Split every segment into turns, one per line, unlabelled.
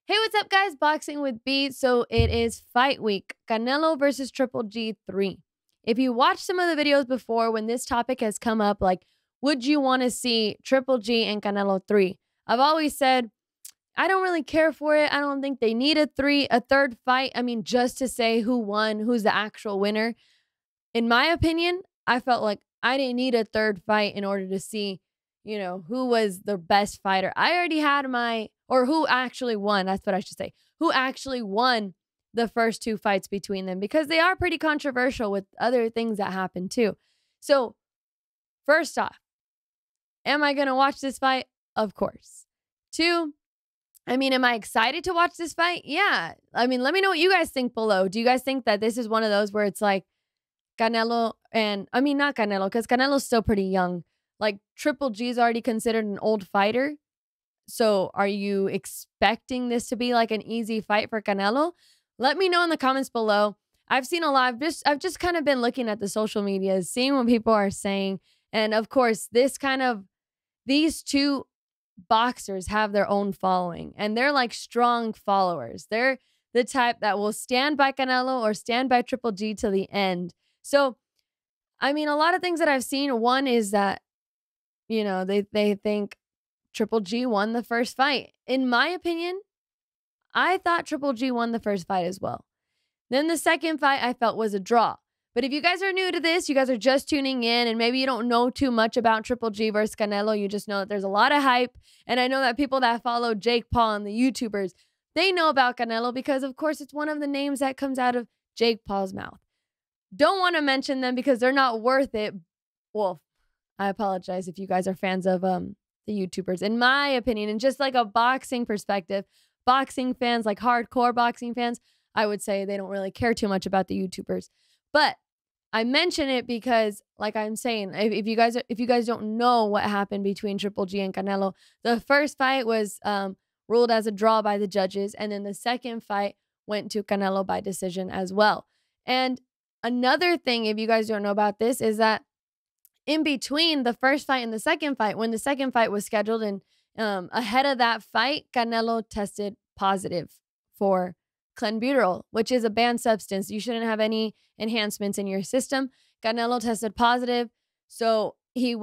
Hey, what's up, guys? Boxing with B. So it is fight week. Canelo versus Triple G 3. If you watched some of the videos before when this topic has come up, like, would you want to see Triple G and Canelo 3? I've always said, I don't really care for it. I don't think they need a third fight. I mean, just to say who won, who's the actual winner. In my opinion, I felt like I didn't need a third fight in order to see, who was the best fighter. I already had or who actually won. That's what I should say. Who actually won the first two fights between them, because they are pretty controversial with other things that happen too. So first off, am I going to watch this fight? Of course. Two, am I excited to watch this fight? Yeah. Let me know what you guys think below. Do you guys think that this is one of those where it's like Canelo and, not Canelo, because Canelo's still pretty young. Like, Triple G is already considered an old fighter. So are you expecting this to be like an easy fight for Canelo? Let me know in the comments below. I've seen a lot. I've just kind of been looking at the social medias, seeing what people are saying. And of course, these two boxers have their own following, and they're like strong followers. They're the type that will stand by Canelo or stand by Triple G to the end. So, a lot of things that I've seen, one is that, they think Triple G won the first fight. In my opinion, I thought Triple G won the first fight as well. Then the second fight I felt was a draw. But if you guys are new to this, you guys are just tuning in, and maybe you don't know too much about Triple G versus Canelo, you just know that there's a lot of hype. And I know that people that follow Jake Paul and the YouTubers, they know about Canelo because, of course, it's one of the names that comes out of Jake Paul's mouth. Don't want to mention them because they're not worth it. Well, I apologize if you guys are fans of the YouTubers. In my opinion, and just like a boxing perspective, boxing fans, like hardcore boxing fans, I would say they don't really care too much about the YouTubers. But I mention it because, like I'm saying, if you guys don't know what happened between Triple G and Canelo, the first fight was ruled as a draw by the judges, and then the second fight went to Canelo by decision as well. And another thing, if you guys don't know about this, is that in between the first fight and the second fight, when the second fight was scheduled, and ahead of that fight, Canelo tested positive for clenbuterol, which is a banned substance. You shouldn't have any enhancements in your system. Canelo tested positive, so he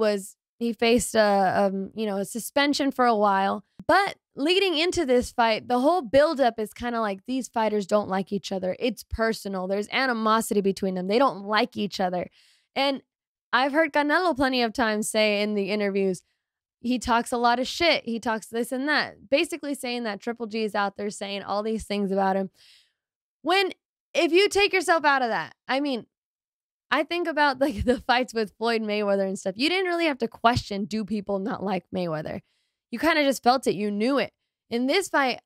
faced a suspension for a while. But leading into this fight, the whole buildup is kind of like these fighters don't like each other. It's personal. There's animosity between them. They don't like each other. And I've heard Canelo plenty of times say in the interviews, he talks a lot of shit. He talks this and that, basically saying that Triple G is out there saying all these things about him. If you take yourself out of that, I think about like the fights with Floyd Mayweather and stuff. You didn't really have to question, do people not like Mayweather? You kind of just felt it. You knew it. In this fight,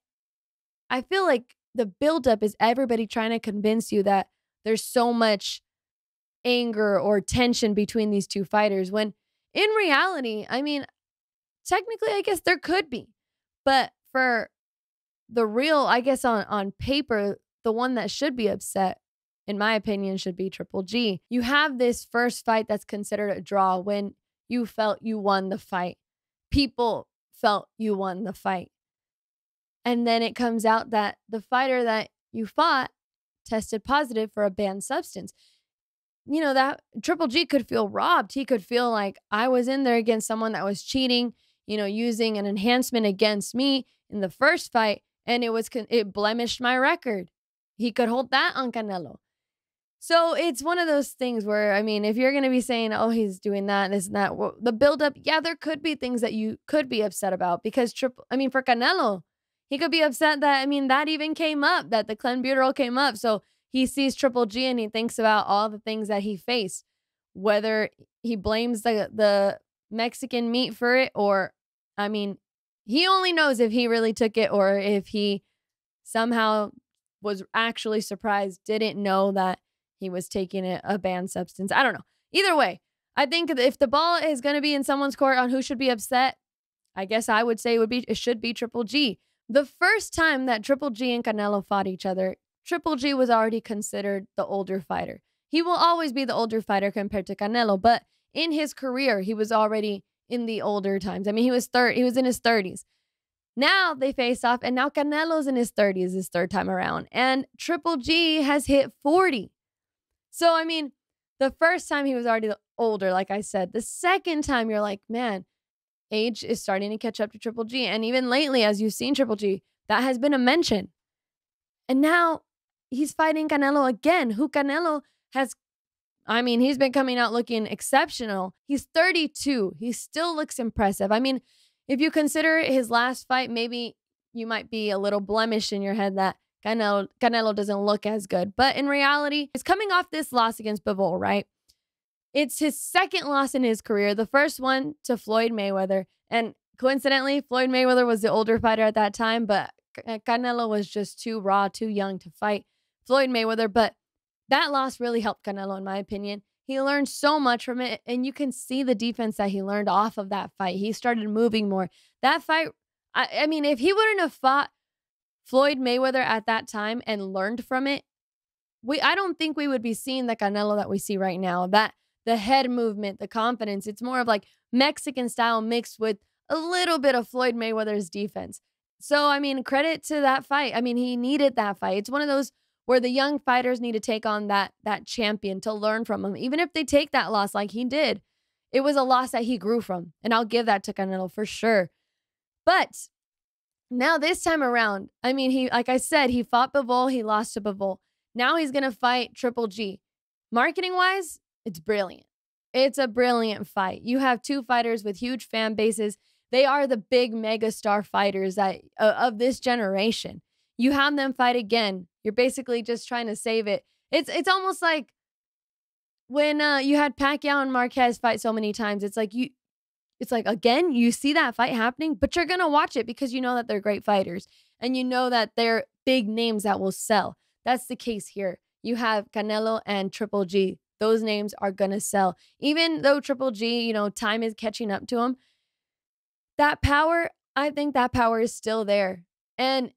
I feel like the buildup is everybody trying to convince you that there's so much anger or tension between these two fighters, when in reality, technically, I guess there could be. But for the real, I guess on paper, the one that should be upset, in my opinion, should be Triple G. You have this first fight that's considered a draw when you felt you won the fight. People felt you won the fight. And then it comes out that the fighter that you fought tested positive for a banned substance. That Triple G could feel robbed. He could feel like I was in there against someone that was cheating, using an enhancement against me in the first fight, and it blemished my record. He could hold that on Canelo. So it's one of those things where, if you're going to be saying, oh, he's doing that, this and that, well, the buildup, yeah, there could be things that you could be upset about, because for Canelo, he could be upset that, that even came up, that the clenbuterol came up. So he sees Triple G and he thinks about all the things that he faced, whether he blames the Mexican meat for it, or, he only knows if he really took it or if he somehow was actually surprised, didn't know that he was taking a banned substance. I don't know. Either way, I think if the ball is going to be in someone's court on who should be upset, I guess I would say it should be Triple G. The first time that Triple G and Canelo fought each other, Triple G was already considered the older fighter. He will always be the older fighter compared to Canelo, but in his career, he was already in the older times. He was in his 30s. Now they face off, and now Canelo's in his 30s his third time around, and Triple G has hit 40. So, I mean, the first time he was already older, like I said. The second time, you're like, man, age is starting to catch up to Triple G. And even lately, as you've seen Triple G, that has been a mention. And now he's fighting Canelo again, who Canelo has, I mean, he's been coming out looking exceptional. He's 32. He still looks impressive. I mean, if you consider his last fight, maybe you might be a little blemished in your head that Canelo doesn't look as good. But in reality, he's coming off this loss against Bivol, right? It's his second loss in his career. The first one to Floyd Mayweather. And coincidentally, Floyd Mayweather was the older fighter at that time, but Canelo was just too raw, too young to fight Floyd Mayweather. But that loss really helped Canelo, in my opinion. He learned so much from it, and you can see the defense that he learned off of that fight. He started moving more. That fight, I mean, if he wouldn't have fought Floyd Mayweather at that time and learned from it, I don't think we would be seeing the Canelo that we see right now. That the head movement, the confidence, it's more of like Mexican style mixed with a little bit of Floyd Mayweather's defense. So, I mean, credit to that fight. I mean, he needed that fight. It's one of those where the young fighters need to take on that champion to learn from him. Even if they take that loss like he did, it was a loss that he grew from. And I'll give that to Canelo for sure. But now this time around, I mean, like I said, he fought Bivol, he lost to Bivol. Now he's going to fight Triple G. Marketing-wise, it's brilliant. It's a brilliant fight. You have two fighters with huge fan bases. They are the big megastar fighters of this generation. You have them fight again. You're basically just trying to save it. It's almost like when you had Pacquiao and Marquez fight so many times. It's like again, you see that fight happening, but you're gonna watch it because you know that they're great fighters and you know that they're big names that will sell. That's the case here. You have Canelo and Triple G. Those names are gonna sell. Even though Triple G, time is catching up to him, that power, I think that power is still there. And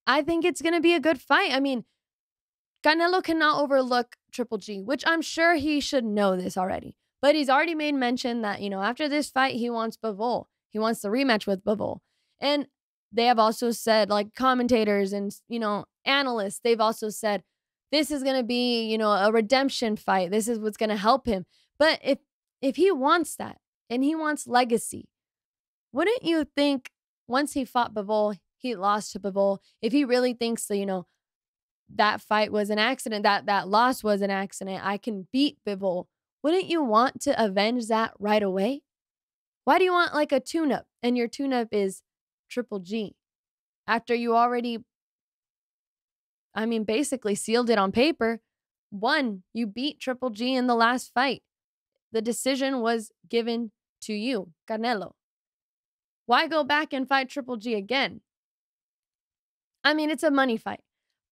I think it's going to be a good fight. I mean, Canelo cannot overlook Triple G, which I'm sure he should know this already. But he's already made mention that, after this fight, he wants Bivol. He wants the rematch with Bivol. And they have also said, like commentators and, analysts, they've also said, this is going to be, a redemption fight. This is what's going to help him. But if he wants that and he wants legacy, wouldn't you think once he fought Bivol, he lost to Bivol, if he really thinks that, that fight was an accident, that loss was an accident, I can beat Bivol, wouldn't you want to avenge that right away? Why do you want like a tune-up and your tune-up is Triple G after you already, basically sealed it on paper? One, you beat Triple G in the last fight. The decision was given to you, Canelo. Why go back and fight Triple G again? It's a money fight.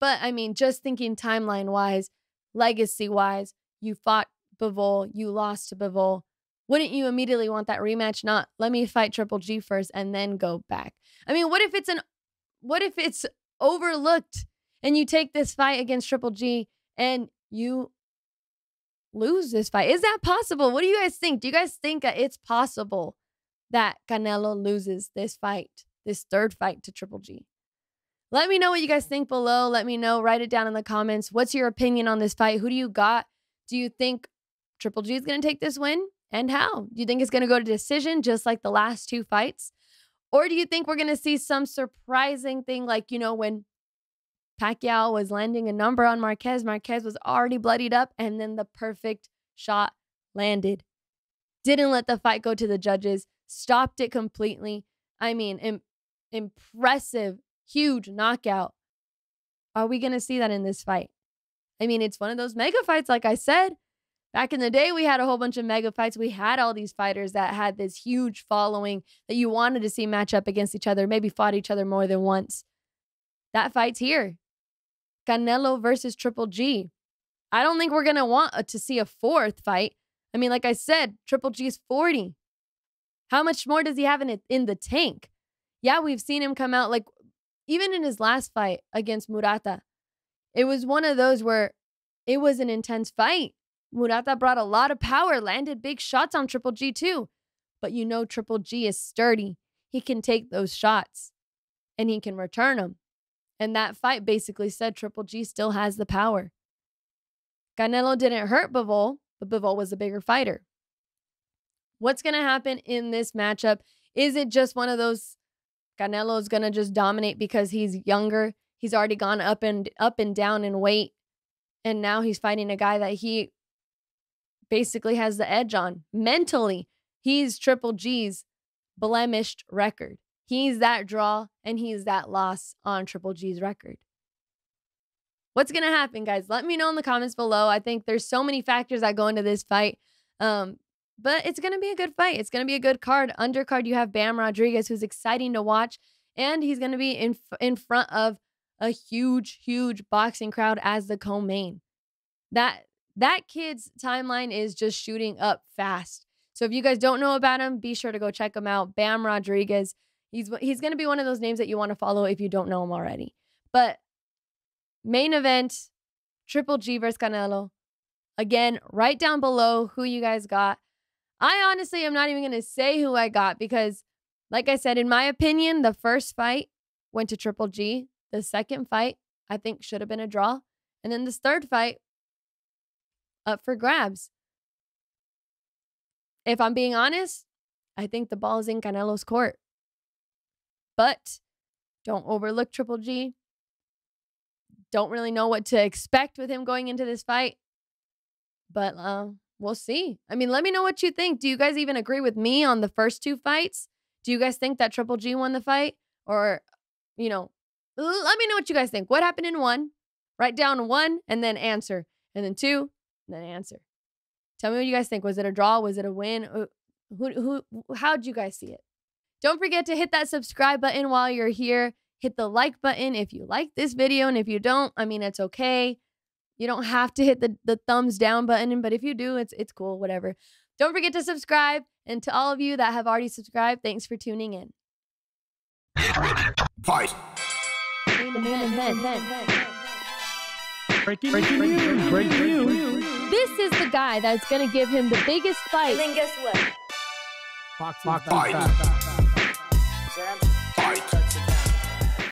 But, just thinking timeline-wise, legacy-wise, you fought Bivol, you lost to Bivol. Wouldn't you immediately want that rematch? Not, let me fight Triple G first and then go back. What if it's overlooked and you take this fight against Triple G and you lose this fight? Is that possible? What do you guys think? Do you guys think that it's possible that Canelo loses this fight, this third fight to Triple G? Let me know what you guys think below. Let me know. Write it down in the comments. What's your opinion on this fight? Who do you got? Do you think Triple G is going to take this win? And how? Do you think it's going to go to decision just like the last two fights? Or do you think we're going to see some surprising thing like, when Pacquiao was landing a number on Marquez. Marquez was already bloodied up, and then the perfect shot landed. Didn't let the fight go to the judges. Stopped it completely. Impressive, huge knockout. Are we going to see that in this fight? It's one of those mega fights, like I said. Back in the day, we had a whole bunch of mega fights. We had all these fighters that had this huge following that you wanted to see match up against each other, maybe fought each other more than once. That fight's here. Canelo versus Triple G. I don't think we're going to want to see a fourth fight. Like I said, Triple G is 40. How much more does he have in the tank? Yeah, we've seen him come out, like, even in his last fight against Murata. It was one of those where it was an intense fight. Murata brought a lot of power, landed big shots on Triple G too. But Triple G is sturdy. he can take those shots and he can return them. And that fight basically said Triple G still has the power. Canelo didn't hurt Bivol, but Bivol was the bigger fighter. What's going to happen in this matchup? Is it just one of those Canelo is going to just dominate because he's younger? He's already gone up and down in weight. And now he's fighting a guy that he basically has the edge on. Mentally, he's Triple G's blemished record. He's that draw and he's that loss on Triple G's record. What's going to happen, guys? Let me know in the comments below. I think there's so many factors that go into this fight. But it's going to be a good fight. It's going to be a good card. Undercard, you have Bam Rodriguez, who's exciting to watch. And he's going to be in front of a huge, huge boxing crowd as the co-main. That kid's timeline is just shooting up fast. So if you guys don't know about him, be sure to go check him out. Bam Rodriguez. He's going to be one of those names that you want to follow if you don't know him already. But main event, Triple G versus Canelo. Again, right down below who you guys got. I honestly am not even going to say who I got because, like I said, in my opinion, the first fight went to Triple G. The second fight, I think, should have been a draw. And then this third fight, up for grabs. If I'm being honest, I think the ball is in Canelo's court. But don't overlook Triple G. Don't really know what to expect with him going into this fight. But we'll see. I mean, let me know what you think. Do you guys even agree with me on the first two fights? Do you guys think that Triple G won the fight? Or, you know, let me know what you guys think. What happened in one? Write down one and then answer. And then two, and then answer. Tell me what you guys think. Was it a draw? Was it a win? How'd you guys see it? Don't forget to hit that subscribe button while you're here. Hit the like button if you like this video. And if you don't, I mean, it's okay. You don't have to hit the thumbs down button. But if you do, it's cool, whatever. Don't forget to subscribe. And to all of you that have already subscribed, thanks for tuning in.
Fight.
Breaking news.
This is the guy that's going to give him the biggest fight.
And then guess what?
Fight.
So I'm